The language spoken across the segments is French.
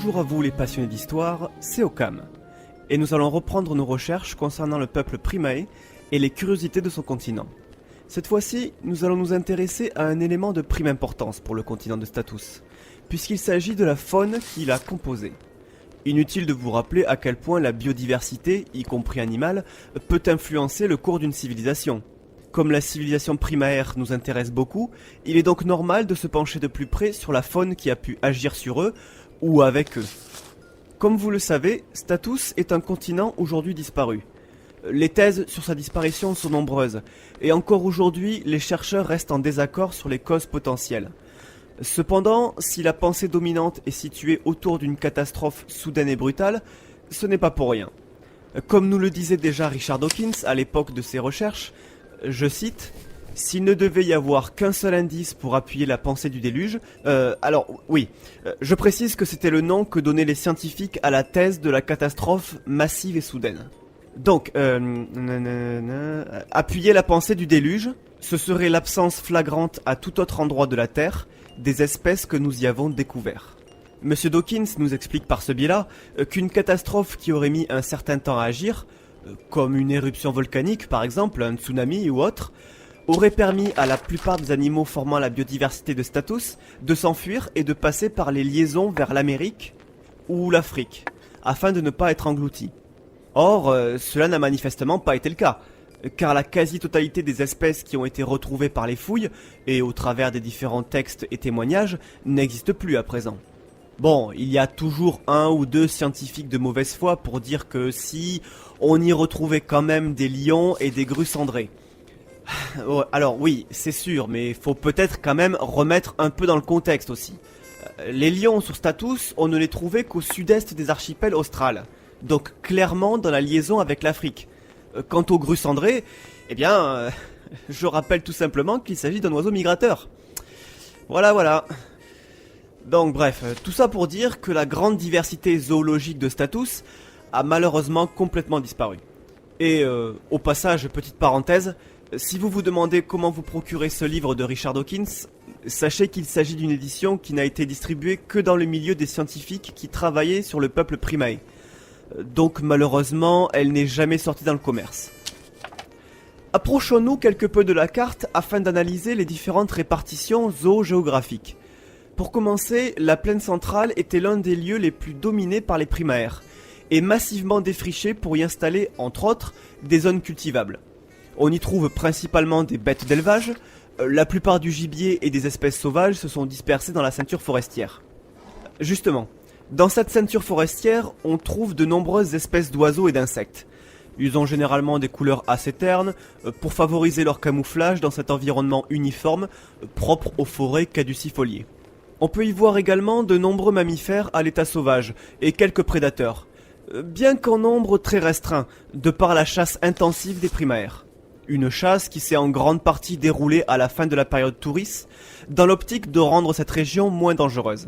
Bonjour à vous les passionnés d'histoire, c'est Okam. Et nous allons reprendre nos recherches concernant le peuple Primae et les curiosités de son continent. Cette fois-ci, nous allons nous intéresser à un élément de prime importance pour le continent de Status, puisqu'il s'agit de la faune qui l'a composé. Inutile de vous rappeler à quel point la biodiversité, y compris animale, peut influencer le cours d'une civilisation. Comme la civilisation primaire nous intéresse beaucoup, il est donc normal de se pencher de plus près sur la faune qui a pu agir sur eux, ou avec eux. Comme vous le savez, Status est un continent aujourd'hui disparu. Les thèses sur sa disparition sont nombreuses, et encore aujourd'hui, les chercheurs restent en désaccord sur les causes potentielles. Cependant, si la pensée dominante est située autour d'une catastrophe soudaine et brutale, ce n'est pas pour rien. Comme nous le disait déjà Richard Dawkins à l'époque de ses recherches, je cite: « S'il ne devait y avoir qu'un seul indice pour appuyer la pensée du déluge... » je précise que c'était le nom que donnaient les scientifiques à la thèse de la catastrophe massive et soudaine. Donc, appuyer la pensée du déluge, ce serait l'absence flagrante à tout autre endroit de la Terre des espèces que nous y avons découvert. Monsieur Dawkins nous explique par ce biais-là qu'une catastrophe qui aurait mis un certain temps à agir, comme une éruption volcanique par exemple, un tsunami ou autre, aurait permis à la plupart des animaux formant la biodiversité de Status de s'enfuir et de passer par les liaisons vers l'Amérique ou l'Afrique, afin de ne pas être engloutis. Or, cela n'a manifestement pas été le cas, car la quasi-totalité des espèces qui ont été retrouvées par les fouilles, et au travers des différents textes et témoignages, n'existent plus à présent. Bon, il y a toujours un ou deux scientifiques de mauvaise foi pour dire que si, on y retrouvait quand même des lions et des grues cendrées. Alors oui, c'est sûr, mais faut peut-être quand même remettre un peu dans le contexte aussi. Les lions sur Status, on ne les trouvait qu'au sud-est des archipels australes, donc clairement dans la liaison avec l'Afrique. Quant aux grues cendrées, je rappelle tout simplement qu'il s'agit d'un oiseau migrateur. Voilà. Donc bref, tout ça pour dire que la grande diversité zoologique de Status a malheureusement complètement disparu. Et au passage, petite parenthèse, si vous vous demandez comment vous procurer ce livre de Richard Dawkins, sachez qu'il s'agit d'une édition qui n'a été distribuée que dans le milieu des scientifiques qui travaillaient sur le peuple Primae. Donc malheureusement, elle n'est jamais sortie dans le commerce. Approchons-nous quelque peu de la carte afin d'analyser les différentes répartitions zoogéographiques. Pour commencer, la plaine centrale était l'un des lieux les plus dominés par les primaires, et massivement défriché pour y installer, entre autres, des zones cultivables. On y trouve principalement des bêtes d'élevage, la plupart du gibier et des espèces sauvages se sont dispersées dans la ceinture forestière. Justement, dans cette ceinture forestière, on trouve de nombreuses espèces d'oiseaux et d'insectes. Ils ont généralement des couleurs assez ternes, pour favoriser leur camouflage dans cet environnement uniforme, propre aux forêts caducifoliées. On peut y voir également de nombreux mammifères à l'état sauvage, et quelques prédateurs, bien qu'en nombre très restreint, de par la chasse intensive des primaires. Une chasse qui s'est en grande partie déroulée à la fin de la période touriste, dans l'optique de rendre cette région moins dangereuse.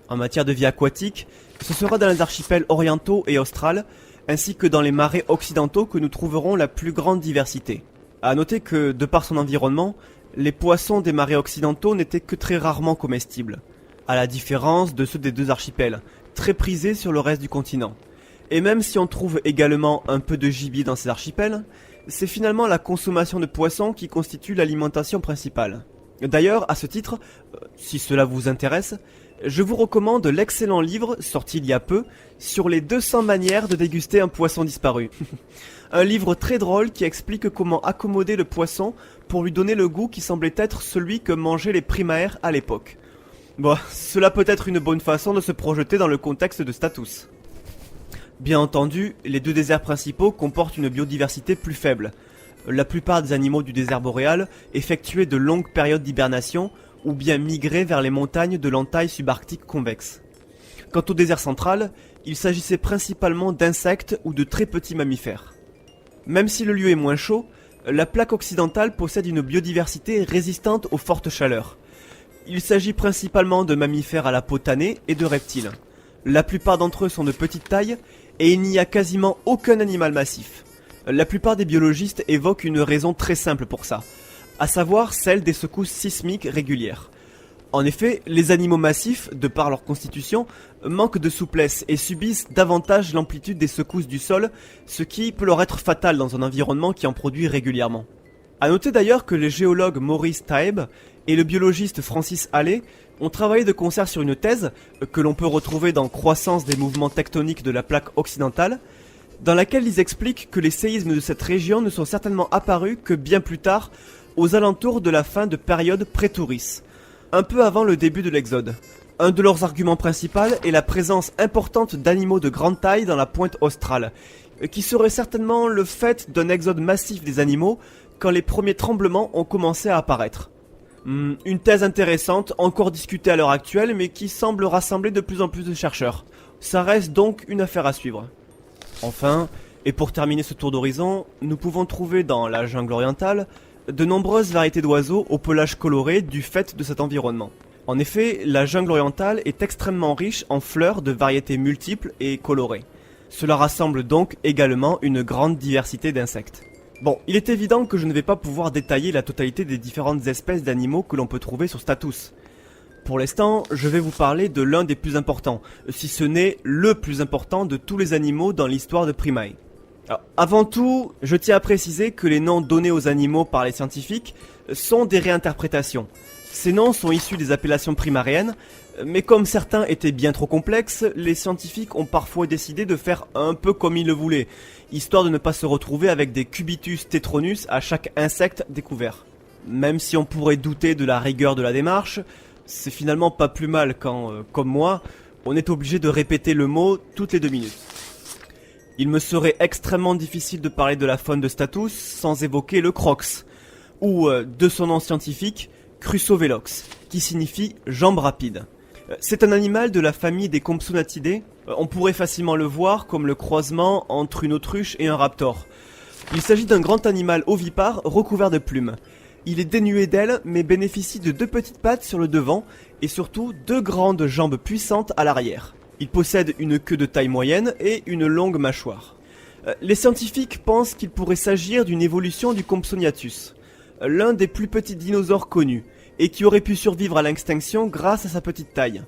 En matière de vie aquatique, ce sera dans les archipels orientaux et australes, ainsi que dans les marais occidentaux que nous trouverons la plus grande diversité. A noter que, de par son environnement, les poissons des marais occidentaux n'étaient que très rarement comestibles, à la différence de ceux des deux archipels, très prisés sur le reste du continent. Et même si on trouve également un peu de gibier dans ces archipels, c'est finalement la consommation de poissons qui constitue l'alimentation principale. D'ailleurs, à ce titre, si cela vous intéresse, je vous recommande l'excellent livre, sorti il y a peu, sur les 200 manières de déguster un poisson disparu. Un livre très drôle qui explique comment accommoder le poisson pour lui donner le goût qui semblait être celui que mangeaient les primaires à l'époque. Bon, cela peut être une bonne façon de se projeter dans le contexte de Status. Bien entendu, les deux déserts principaux comportent une biodiversité plus faible. La plupart des animaux du désert boréal effectuaient de longues périodes d'hibernation ou bien migraient vers les montagnes de l'entaille subarctique convexe. Quant au désert central, il s'agissait principalement d'insectes ou de très petits mammifères. Même si le lieu est moins chaud, la plaque occidentale possède une biodiversité résistante aux fortes chaleurs. Il s'agit principalement de mammifères à la peau tannée et de reptiles. La plupart d'entre eux sont de petite taille et il n'y a quasiment aucun animal massif. La plupart des biologistes évoquent une raison très simple pour ça, à savoir celle des secousses sismiques régulières. En effet, les animaux massifs, de par leur constitution, manquent de souplesse et subissent davantage l'amplitude des secousses du sol, ce qui peut leur être fatal dans un environnement qui en produit régulièrement. A noter d'ailleurs que le géologue Maurice Taeb et le biologiste Francis Halley ont travaillé de concert sur une thèse, que l'on peut retrouver dans Croissance des mouvements tectoniques de la plaque occidentale, dans laquelle ils expliquent que les séismes de cette région ne sont certainement apparus que bien plus tard, aux alentours de la fin de période pré-Touris, un peu avant le début de l'Exode. Un de leurs arguments principaux est la présence importante d'animaux de grande taille dans la pointe australe, qui serait certainement le fait d'un exode massif des animaux quand les premiers tremblements ont commencé à apparaître. Une thèse intéressante, encore discutée à l'heure actuelle, mais qui semble rassembler de plus en plus de chercheurs. Ça reste donc une affaire à suivre. Enfin, et pour terminer ce tour d'horizon, nous pouvons trouver dans la jungle orientale de nombreuses variétés d'oiseaux au pelage coloré du fait de cet environnement. En effet, la jungle orientale est extrêmement riche en fleurs de variétés multiples et colorées. Cela rassemble donc également une grande diversité d'insectes. Bon, il est évident que je ne vais pas pouvoir détailler la totalité des différentes espèces d'animaux que l'on peut trouver sur Status. Pour l'instant, je vais vous parler de l'un des plus importants, si ce n'est le plus important de tous les animaux dans l'histoire de Primae. Alors, avant tout, je tiens à préciser que les noms donnés aux animaux par les scientifiques sont des réinterprétations. Ces noms sont issus des appellations primaréennes, mais comme certains étaient bien trop complexes, les scientifiques ont parfois décidé de faire un peu comme ils le voulaient, histoire de ne pas se retrouver avec des Cubitus tetronus à chaque insecte découvert. Même si on pourrait douter de la rigueur de la démarche, c'est finalement pas plus mal quand, comme moi, on est obligé de répéter le mot toutes les 2 minutes. Il me serait extrêmement difficile de parler de la faune de Status sans évoquer le crox, ou de son nom scientifique, Crusovelox, qui signifie jambe rapide. C'est un animal de la famille des Compsognathidés. On pourrait facilement le voir comme le croisement entre une autruche et un raptor. Il s'agit d'un grand animal ovipare recouvert de plumes. Il est dénué d'ailes mais bénéficie de 2 petites pattes sur le devant et surtout 2 grandes jambes puissantes à l'arrière. Il possède une queue de taille moyenne et une longue mâchoire. Les scientifiques pensent qu'il pourrait s'agir d'une évolution du Compsognathus, l'un des plus petits dinosaures connus, et qui aurait pu survivre à l'extinction grâce à sa petite taille.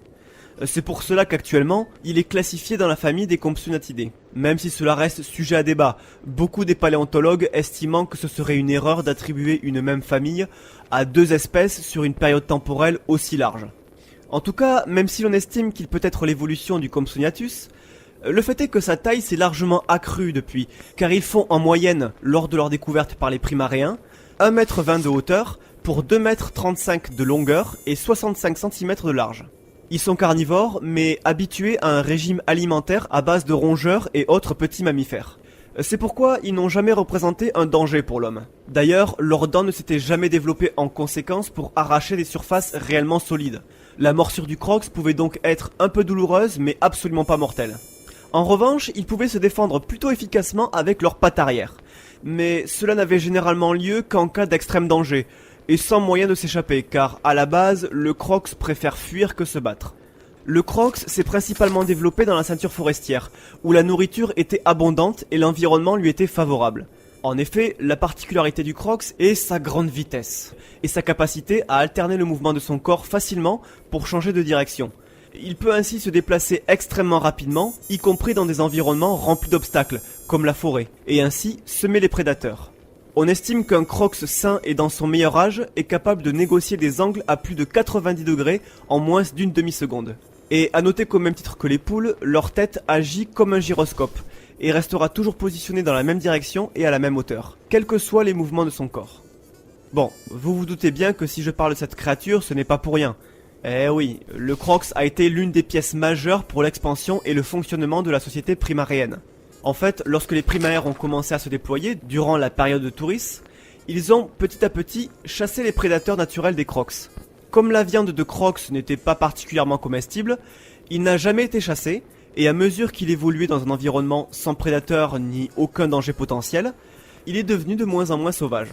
C'est pour cela qu'actuellement, il est classifié dans la famille des Compsognathidae, même si cela reste sujet à débat, beaucoup des paléontologues estimant que ce serait une erreur d'attribuer une même famille à 2 espèces sur une période temporelle aussi large. En tout cas, même si l'on estime qu'il peut être l'évolution du Compsognathus, le fait est que sa taille s'est largement accrue depuis, car ils font en moyenne, lors de leur découverte par les primaréens, 1,20 m de hauteur pour 2,35 m de longueur et 65 cm de large. Ils sont carnivores, mais habitués à un régime alimentaire à base de rongeurs et autres petits mammifères. C'est pourquoi ils n'ont jamais représenté un danger pour l'homme. D'ailleurs, leurs dents ne s'étaient jamais développées en conséquence pour arracher des surfaces réellement solides. La morsure du crocs pouvait donc être un peu douloureuse, mais absolument pas mortelle. En revanche, ils pouvaient se défendre plutôt efficacement avec leurs pattes arrière. Mais cela n'avait généralement lieu qu'en cas d'extrême danger, et sans moyen de s'échapper, car à la base, le crocs préfère fuir que se battre. Le crocs s'est principalement développé dans la ceinture forestière, où la nourriture était abondante et l'environnement lui était favorable. En effet, la particularité du crocs est sa grande vitesse, et sa capacité à alterner le mouvement de son corps facilement pour changer de direction. Il peut ainsi se déplacer extrêmement rapidement, y compris dans des environnements remplis d'obstacles, comme la forêt, et ainsi semer les prédateurs. On estime qu'un crocs sain et dans son meilleur âge est capable de négocier des angles à plus de 90 degrés en moins d'une demi-seconde. Et à noter qu'au même titre que les poules, leur tête agit comme un gyroscope, et restera toujours positionnée dans la même direction et à la même hauteur, quels que soient les mouvements de son corps. Bon, vous vous doutez bien que si je parle de cette créature, ce n'est pas pour rien. Eh oui, le crocs a été l'une des pièces majeures pour l'expansion et le fonctionnement de la société primaréenne. En fait, lorsque les primaires ont commencé à se déployer durant la période de Touris, ils ont petit à petit chassé les prédateurs naturels des crocs. Comme la viande de crocs n'était pas particulièrement comestible, il n'a jamais été chassé, et à mesure qu'il évoluait dans un environnement sans prédateurs ni aucun danger potentiel, il est devenu de moins en moins sauvage.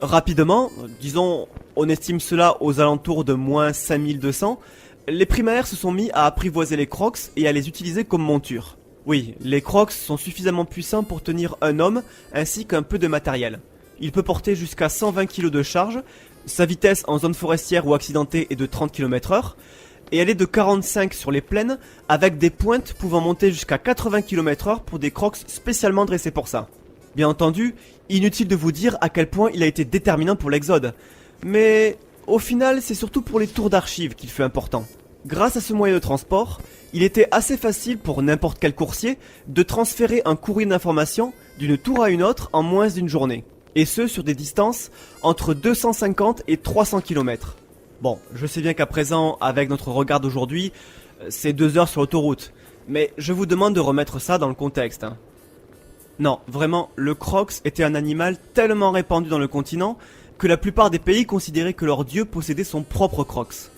Rapidement, disons, on estime cela aux alentours de moins 5200, les primaires se sont mis à apprivoiser les crocs et à les utiliser comme monture. Oui, les crocs sont suffisamment puissants pour tenir un homme ainsi qu'un peu de matériel. Il peut porter jusqu'à 120 kg de charge, Sa vitesse en zone forestière ou accidentée est de 30 km/h, et elle est de 45 sur les plaines, avec des pointes pouvant monter jusqu'à 80 km/h pour des crocs spécialement dressés pour ça. Bien entendu, inutile de vous dire à quel point il a été déterminant pour l'Exode, mais au final c'est surtout pour les tours d'archives qu'il fut important. Grâce à ce moyen de transport, il était assez facile pour n'importe quel coursier de transférer un courrier d'information d'une tour à une autre en moins d'une journée, et ce sur des distances entre 250 et 300 km. Bon, je sais bien qu'à présent, avec notre regard d'aujourd'hui, c'est 2 heures sur l'autoroute, mais je vous demande de remettre ça dans le contexte. Non, vraiment, le crocs était un animal tellement répandu dans le continent que la plupart des pays considéraient que leur dieu possédait son propre crocs.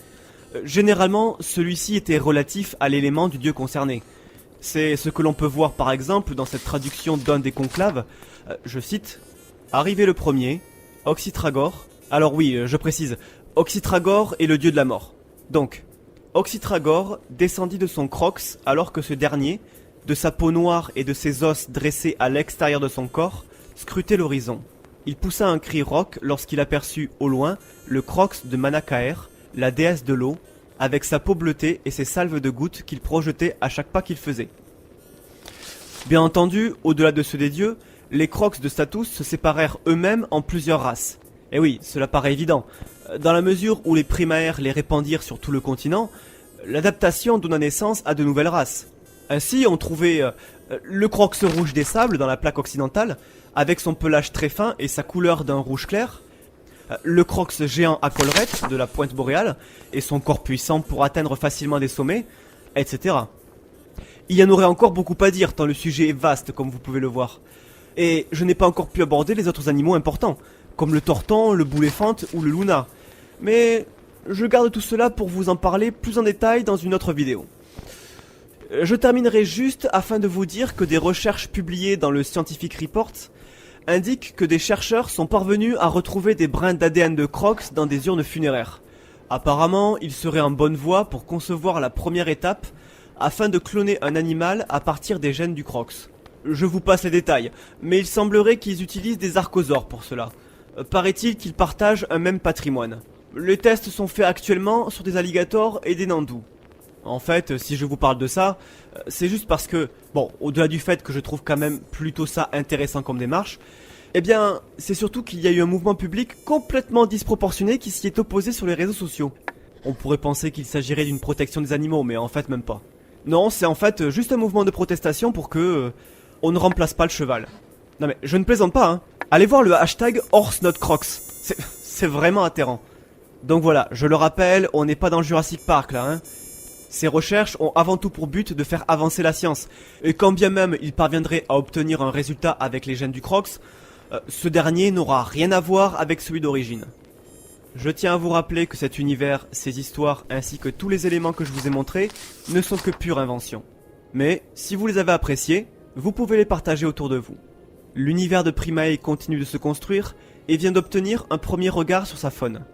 Généralement, celui-ci était relatif à l'élément du dieu concerné. C'est ce que l'on peut voir par exemple dans cette traduction d'un des conclaves. Je cite « Arrivé le premier, Oxytragore ». Alors oui, je précise, Oxytragore est le dieu de la mort. Donc, Oxytragore descendit de son crocs alors que ce dernier, de sa peau noire et de ses os dressés à l'extérieur de son corps, scrutait l'horizon. Il poussa un cri rauque lorsqu'il aperçut au loin le crocs de Manakaer, la déesse de l'eau, avec sa peau bleutée et ses salves de gouttes qu'il projetait à chaque pas qu'il faisait. Bien entendu, au-delà de ceux des dieux, les crocs de Status se séparèrent eux-mêmes en plusieurs races. Et oui, cela paraît évident. Dans la mesure où les primaires les répandirent sur tout le continent, l'adaptation donna naissance à de nouvelles races. Ainsi, on trouvait le crocs rouge des sables dans la plaque occidentale, avec son pelage très fin et sa couleur d'un rouge clair, le crocs géant à collerette de la pointe boréale et son corps puissant pour atteindre facilement des sommets, etc. Il y en aurait encore beaucoup à dire tant le sujet est vaste comme vous pouvez le voir. Et je n'ai pas encore pu aborder les autres animaux importants, comme le torton, le bouléphante ou le luna. Mais je garde tout cela pour vous en parler plus en détail dans une autre vidéo. Je terminerai juste afin de vous dire que des recherches publiées dans le Scientific Reports indique que des chercheurs sont parvenus à retrouver des brins d'ADN de crocs dans des urnes funéraires. Apparemment, ils seraient en bonne voie pour concevoir la première étape afin de cloner un animal à partir des gènes du crocs. Je vous passe les détails, mais il semblerait qu'ils utilisent des archosaures pour cela. Paraît-il qu'ils partagent un même patrimoine. Les tests sont faits actuellement sur des alligators et des nandous. En fait, si je vous parle de ça, c'est juste parce que, bon, au-delà du fait que je trouve quand même plutôt ça intéressant comme démarche, eh bien, c'est surtout qu'il y a eu un mouvement public complètement disproportionné qui s'y est opposé sur les réseaux sociaux. On pourrait penser qu'il s'agirait d'une protection des animaux, mais en fait même pas. Non, c'est en fait juste un mouvement de protestation pour que on ne remplace pas le cheval. Non mais, je ne plaisante pas, hein. Allez voir le hashtag #HorseNotCrocs. C'est vraiment atterrant. Donc voilà, je le rappelle, on n'est pas dans le Jurassic Park là, hein. Ces recherches ont avant tout pour but de faire avancer la science, et quand bien même ils parviendraient à obtenir un résultat avec les gènes du crocs, ce dernier n'aura rien à voir avec celui d'origine. Je tiens à vous rappeler que cet univers, ses histoires ainsi que tous les éléments que je vous ai montrés ne sont que pure invention. Mais si vous les avez appréciés, vous pouvez les partager autour de vous. L'univers de Primae continue de se construire et vient d'obtenir un premier regard sur sa faune.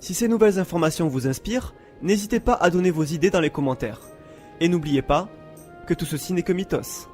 Si ces nouvelles informations vous inspirent, n'hésitez pas à donner vos idées dans les commentaires. Et n'oubliez pas que tout ceci n'est que mythos.